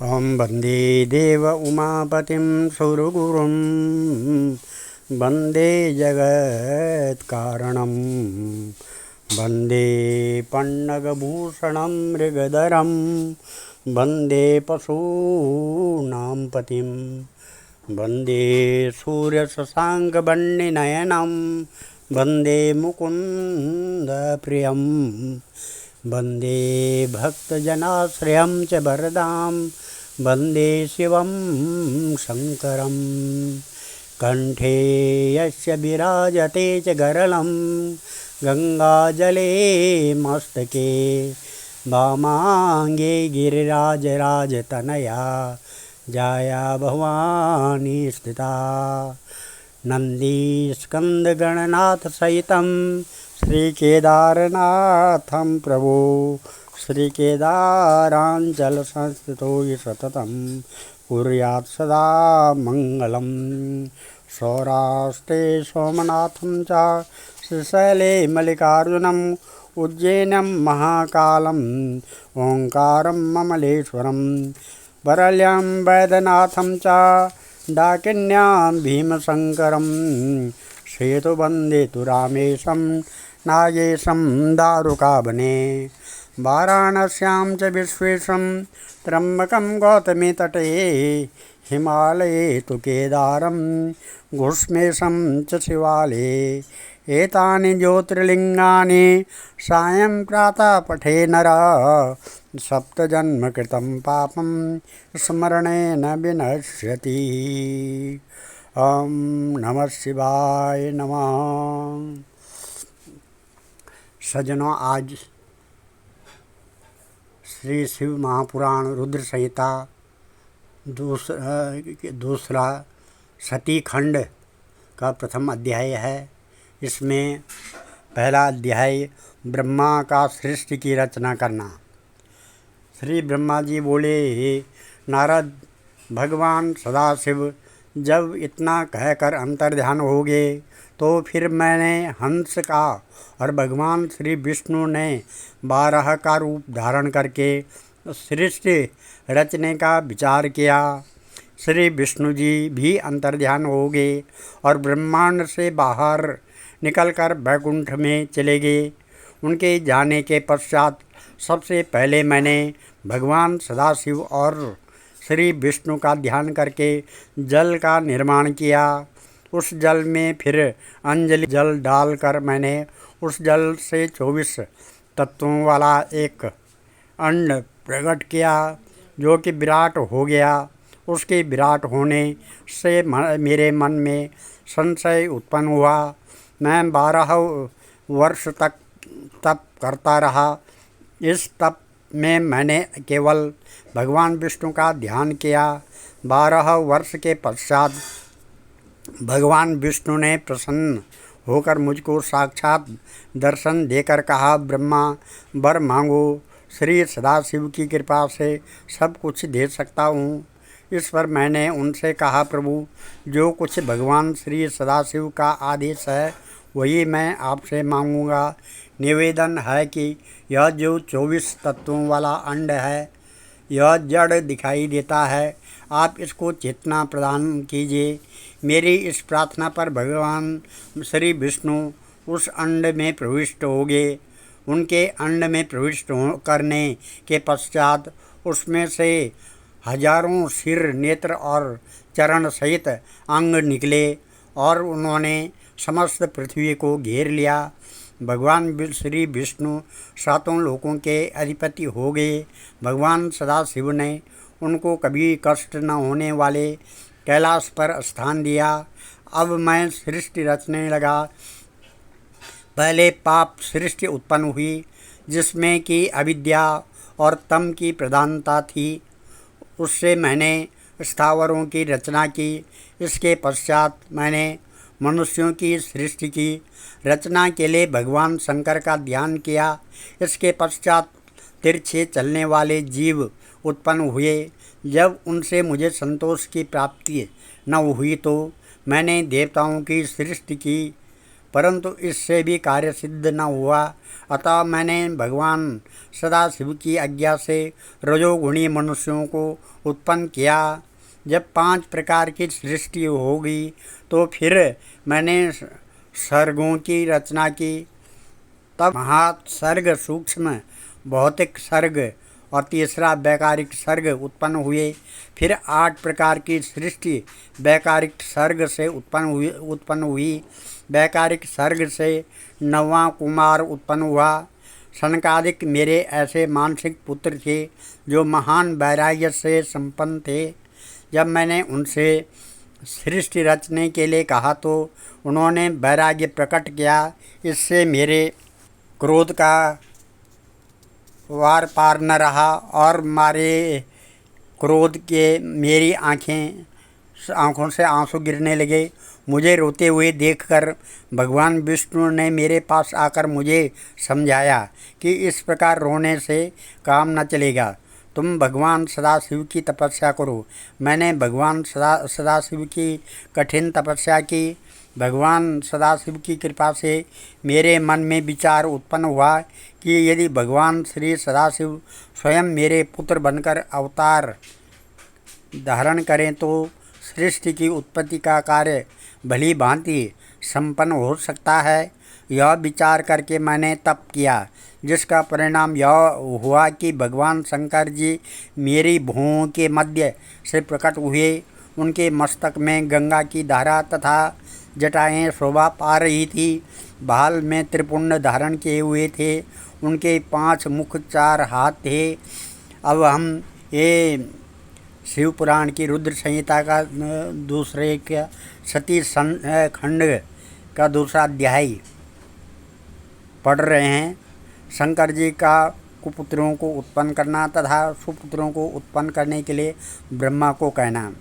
ॐ वन्दे देव उमापतिं सुरगुरुं वन्दे जगत्कारणं वन्दे पन्नगभूषणं मृगधरं वन्दे पशूनां पतिं वन्दे सूर्यशशाङ्कवर्णनयनं वन्दे मुकुन्दप्रियं वन्दे भक्तजनाश्रयं च वरदां वन्दे शिवं शङ्करं कण्ठे यस्य विराजते च गरलं गङ्गाजले मस्तके वामाङ्गे गिरिराजराजतनया जाया भवानी स्थिता नन्दीस्कन्दगणनाथसहितं श्रीकेदारनाथं प्रभो श्रीकेदाराञ्चलसंस्थितो हि सततं कुर्यात् सदा मङ्गलं सौराष्ट्रे सोमनाथं च श्रीशैले मल्लिकार्जुनम् उज्जैनं महाकालम् ओङ्कारं ममलेश्वरं वरल्यां वैद्यनाथं च डाकिन्यां भीमशङ्करं सेतुबन्धे तु रामेशं नागेशं दारुकावने वाराणस्यां च विश्वेशं त्र्यम्बकं गौतमी तटे हिमालये तु केदारं घुष्मेशं च शिवालये एतानि ज्योतिर्लिङ्गानि सायं प्रातः पठे नरः सप्तजन्मकृतं पापं स्मरणेन विनश्यति। ॐ नमः शिवाय नमः। सज्जनों, आज श्री शिव महापुराण रुद्र संहिता दूसरा सती खंड का प्रथम अध्याय है। इसमें पहला अध्याय ब्रह्मा का सृष्टि की रचना करना। श्री ब्रह्मा जी बोले, नारद, भगवान सदाशिव जब इतना कहकर अंतर्ध्यान हो गए तो फिर मैंने हंस का और भगवान श्री विष्णु ने 12 का रूप धारण करके सृष्टि रचने का विचार किया। श्री विष्णु जी भी अंतर्ध्यान हो गए और ब्रह्मांड से बाहर निकलकर वैकुंठ में चले गए। उनके जाने के पश्चात सबसे पहले मैंने भगवान सदाशिव और श्री विष्णु का ध्यान करके जल का निर्माण किया। उस जल में फिर अंजलि जल डालकर मैंने उस जल से 24 तत्वों वाला एक अंड प्रकट किया, जो कि विराट हो गया। उसके विराट होने से मेरे मन में संशय उत्पन्न हुआ। मैं 12 वर्ष तक तप करता रहा। इस तप में मैंने केवल भगवान विष्णु का ध्यान किया। 12 वर्ष के पश्चात भगवान विष्णु ने प्रसन्न होकर मुझको साक्षात दर्शन देकर कहा, ब्रह्मा, वर मांगो, श्री सदाशिव की कृपा से सब कुछ दे सकता हूँ। इस पर मैंने उनसे कहा, प्रभु, जो कुछ भगवान श्री सदाशिव का आदेश है वही मैं आपसे मांगूंगा। निवेदन है कि यह जो 24 तत्वों वाला अंड है, यह जड़ दिखाई देता है। आप इसको चेतना प्रदान कीजिए। मेरी इस प्रार्थना पर भगवान श्री विष्णु उस अंड में प्रविष्ट हो गए। उनके अंड में प्रविष्ट करने के पश्चात उसमें से हजारों सिर, नेत्र और चरण सहित अंग निकले और उन्होंने समस्त पृथ्वी को घेर लिया। भगवान श्री विष्णु 7 लोकों के अधिपति हो गए। भगवान सदाशिव ने उनको कभी कष्ट न होने वाले कैलाश पर स्थान दिया। अब मैं सृष्टि रचने लगा। पहले पाप सृष्टि उत्पन्न हुई, जिसमें कि अविद्या और तम की प्रधानता थी। उससे मैंने स्थावरों की रचना की। इसके पश्चात मैंने मनुष्यों की सृष्टि की। रचना के लिए भगवान शंकर का ध्यान किया। इसके पश्चात तिरछे चलने वाले जीव उत्पन्न हुए। जब उनसे मुझे संतोष की प्राप्ति न हुई तो मैंने देवताओं की सृष्टि की। परंतु इससे भी कार्य सिद्ध न हुआ। अतः मैंने भगवान सदाशिव की आज्ञा से रजोगुणी मनुष्यों को उत्पन्न किया। जब 5 प्रकार की सृष्टि होगी तो फिर मैंने सर्गों की रचना की। तब महासर्ग, सूक्ष्म भौतिक सर्ग और तीसरा वैकारिक सर्ग उत्पन्न हुए। फिर 8 प्रकार की सृष्टि वैकारिक सर्ग से उत्पन्न हुई। वैकारिक सर्ग से 9वां कुमार उत्पन्न हुआ। सनकादिक मेरे ऐसे मानसिक पुत्र थे जो महान वैराग्य से संपन्न थे। जब मैंने उनसे सृष्टि रचने के लिए कहा तो उन्होंने वैराग्य प्रकट किया। इससे मेरे क्रोध का वार पार न रहा और मारे क्रोध के मेरी आँखों से आंसू गिरने लगे। मुझे रोते हुए देखकर भगवान विष्णु ने मेरे पास आकर मुझे समझाया कि इस प्रकार रोने से काम न चलेगा, तुम भगवान सदाशिव की तपस्या करो। मैंने भगवान सदाशिव की कठिन तपस्या की। भगवान सदाशिव की कृपा से मेरे मन में विचार उत्पन्न हुआ कि यदि भगवान श्री सदाशिव स्वयं मेरे पुत्र बनकर अवतार धारण करें तो सृष्टि की उत्पत्ति का कार्य भली भांति संपन्न हो सकता है। यह विचार करके मैंने तप किया, जिसका परिणाम यह हुआ कि भगवान शंकर जी मेरी भुवों के मध्य से प्रकट हुए। उनके मस्तक में गंगा की धारा तथा जटाएं शोभा पा रही थी। भाल में त्रिपुंड धारण किए हुए थे। उनके 5 मुख 4 हाथ थे। अब हम ये शिव पुराण की रुद्र संहिता का दूसरे का सती खंड का दूसरा अध्याय पढ़ रहे हैं। शंकर जी का कुपुत्रों को उत्पन्न करना तथा सुपुत्रों को उत्पन्न करने के लिए ब्रह्मा को कहना।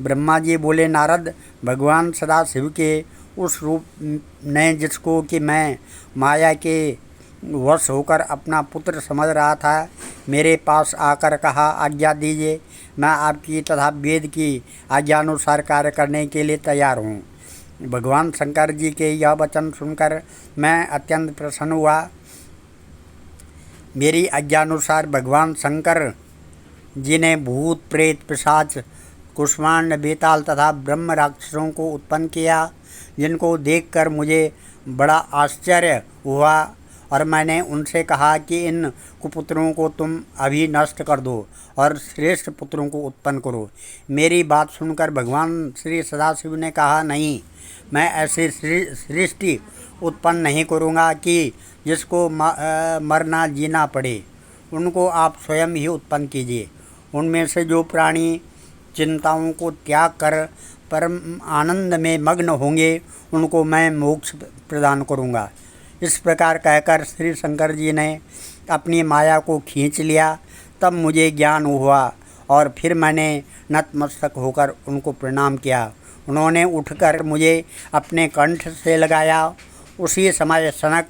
ब्रह्मा जी बोले, नारद, भगवान सदाशिव के उस रूप ने जिसको कि मैं माया के वश होकर अपना पुत्र समझ रहा था, मेरे पास आकर कहा, आज्ञा दीजिए, मैं आपकी तथा वेद की आज्ञानुसार कार्य करने के लिए तैयार हूँ। भगवान शंकर जी के यह वचन सुनकर मैं अत्यंत प्रसन्न हुआ। मेरी आज्ञानुसार भगवान शंकर जी ने भूत, प्रेत, पिशाच, कुष्मांड, बेताल तथा ब्रह्म राक्षसों को उत्पन्न किया, जिनको देखकर मुझे बड़ा आश्चर्य हुआ और मैंने उनसे कहा कि इन कुपुत्रों को तुम अभी नष्ट कर दो और श्रेष्ठ पुत्रों को उत्पन्न करो। मेरी बात सुनकर भगवान श्री सदाशिव ने कहा, नहीं, मैं ऐसी सृष्टि उत्पन्न नहीं करूँगा कि जिसको मरना जीना पड़े। उनको आप स्वयं ही उत्पन्न कीजिए। उनमें से जो प्राणी चिंताओं को त्याग कर परम आनंद में मग्न होंगे, उनको मैं मोक्ष प्रदान करूँगा। इस प्रकार कहकर श्री शंकर जी ने अपनी माया को खींच लिया। तब मुझे ज्ञान हुआ और फिर मैंने नतमस्तक होकर उनको प्रणाम किया। उन्होंने उठकर मुझे अपने कंठ से लगाया। उसी समय सनक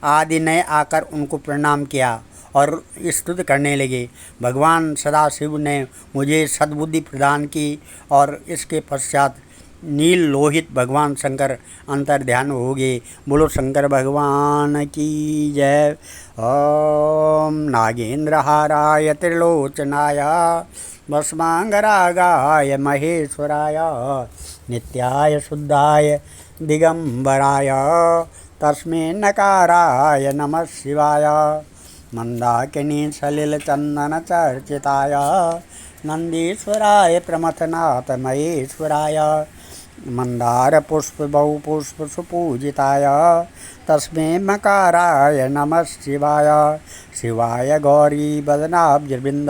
आदि ने आकर उनको प्रणाम किया और स्तुति करने लगे। भगवान सदाशिव ने मुझे सद्बुद्धि प्रदान की और इसके पश्चात नील लोहित भगवान शंकर अंतर्ध्यान हो गए। बोलो शंकर भगवान की जय। ओम नागेंद्रहाराय त्रिलोचनाय भस्मांगरागाय महेश्वराय नित्याय शुद्धाय दिगंबराय तस्मै नकाराय नमः शिवाय मंदाकिनी सलिल चंदन चर्चिताय नंदीश्वराय प्रमथनाथ महेश्वराय मंदार पुष्प बहु पुष्प सुपूजिताय तस्मै मकाराय नमः शिवाय शिवाय गौरी बदनाब्जबिंद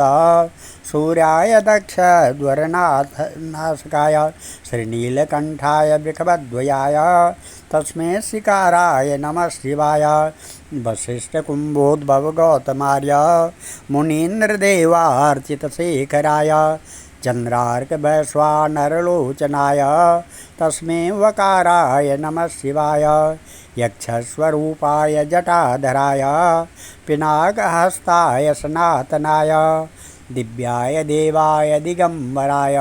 सूर्याय दक्ष द्वरनाथ नाशकाय श्रीनीलकंठाय वृषभध्वजाय तस्मै शिकाराय नमः शिवाय वशिष्ठ कुंभोद्भव गौतमार्य मुनीन्द्रदेवार्चित शेखराय चंद्रार्क वैश्वानरलोचनाय तस्मै वकाराय नमः शिवाय यक्षस्वरूपाय जटाधराय पिनाकहस्ताय सनातनाय दिव्याय देवाय दिगंबराय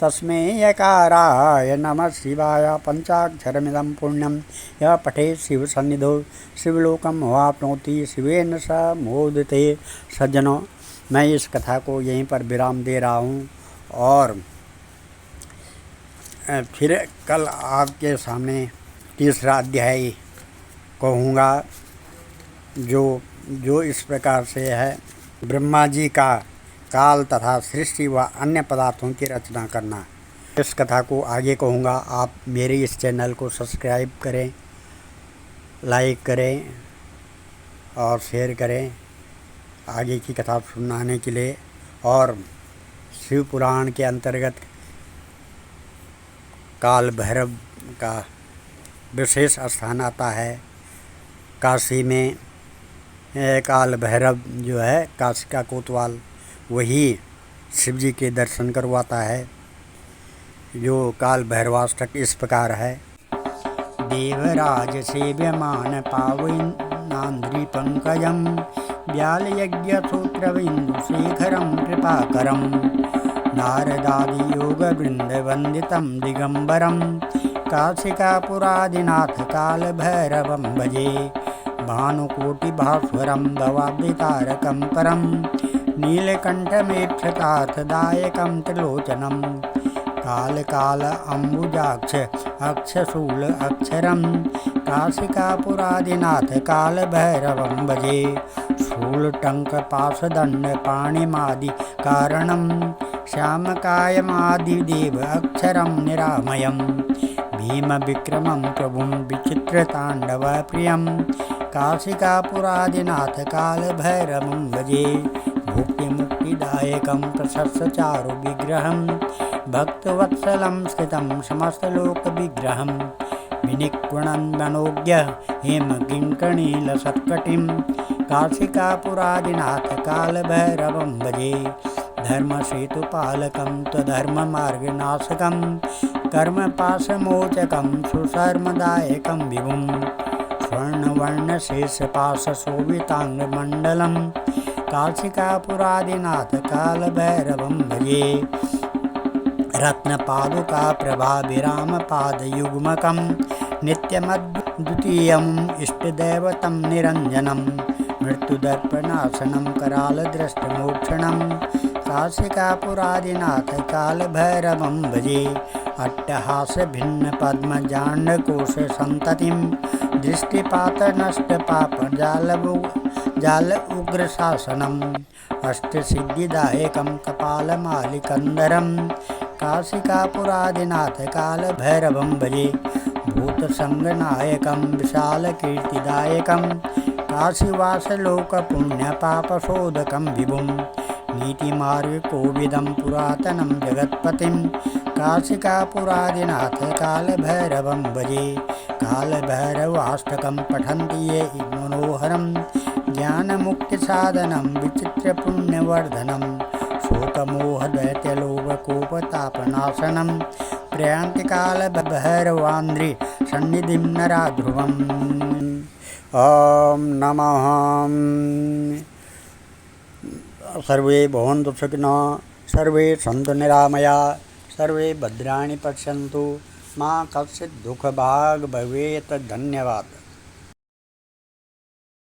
तस्मै यकाराय नमः शिवाय। पंचाक्षरमिदं पुण्यं यः पठेत् शिवसन्निधौ शिवलोकं वाप्नोति शिवेन स मोदते। सज्जनों, मैं इस कथा को यहीं पर विराम दे रहा हूँ और फिर कल आपके सामने तीसरा अध्याय कहूँगा, जो इस प्रकार से है। ब्रह्मा जी का काल तथा सृष्टि व अन्य पदार्थों की रचना करना। इस कथा को आगे कहूँगा। आप मेरे इस चैनल को सब्सक्राइब करें, लाइक करें और शेयर करें आगे की कथा सुनाने के लिए। और शिव पुराण के अंतर्गत काल भैरव का विशेष स्थान आता है। काशी में काल भैरव जो है, काशी का कोतवाल, वही शिव जी के दर्शन करवाता है। जो काल भैरवाष्टक इस प्रकार है। देवराज सेव्यमान पावनान्द्रि पंकजं व्याल यज्ञ सूत्रबिंदु शेखरं कृपाकरं नारदादि योग वृंद वंदितं दिगंबरं काशिकापुरादिनाथ काल भैरवं भजे। भानुकोटि भास्वरं भवाब्दितारकं परं नीलकंठमेक्षतार्थदायकं त्रिलोचनं काल काल अम्बुजाक्ष अक्षशूल अक्षरं काशिकापुरादिनाथ काल भैरवं भजे। शूल टंक पाशदंड पाणिमादि कारणं श्यामकायमादिदेव अक्षरं निरामयं भीम विक्रमं प्रभुं विचित्रतांडव प्रियं काशिकापुरादिनाथ काल भैरवं भजे। भुक्ति मुक्तिदायकं प्रशस्त विग्रहं भक्तवत्सलं स्थितं समस्तलोक विग्रहं विनिक्वणं मनोज्ञ हेम किंकणीलसत्कटिं काशिकापुरादिनाथ काल भैरवं भजे। धर्मसेतुपालकं त्वधर्ममार्गनाशकं कर्मपाशमोचकं सुशर्मदायकं विभुं स्वर्णवर्णशेषपाशशोभिताङ्गमण्डलं काशिकापुरादिनाथ काल भैरवं भजे। रत्नपादुका प्रभाभिरामपादयुग्मकं नित्यमद्वितीयम् इष्टदैवतं निरञ्जनं मृत्युदर्पणासनं करालदृष्टमोक्षणं काशिकापुरादिनाथ काल भैरवं भजे। अट्टहास भिन्न पद्मजाण्डकोश संततिं दृष्टिपात नष्ट पाप जाल उग्रशासनम् अष्टसिद्धिदायकं कपालमालिकन्धरं काशिकापुरादिनाथ काल भैरवं भजे। भूतसंगनायकं विशालकीर्तिदायकं काशीवासलोकपुण्यपापशोधकं विभुं नीतिमार्गकोविदं पुरातनं जगत्पतिं काशिकापुरादिनाथ काल भैरवं भजे। काल भैरवाष्टकं पठन्ति ये मनोहरं ज्ञानमुक्तिसाधनं विचित्रपुण्यवर्धनं शोकमोहदैत्यलोभकोपतापनाशनं प्रयान्ति काल भैरवान्द्रि सन्निधिं नरा ध्रुवम्। ॐ नमः। सर्वे भवन्तु सुखिनः, सर्वे सन्तु निरामया, सर्वे भद्राणि पश्यन्तु, मा कश्चित् दुःखभाग् भवेत्। धन्यवाद।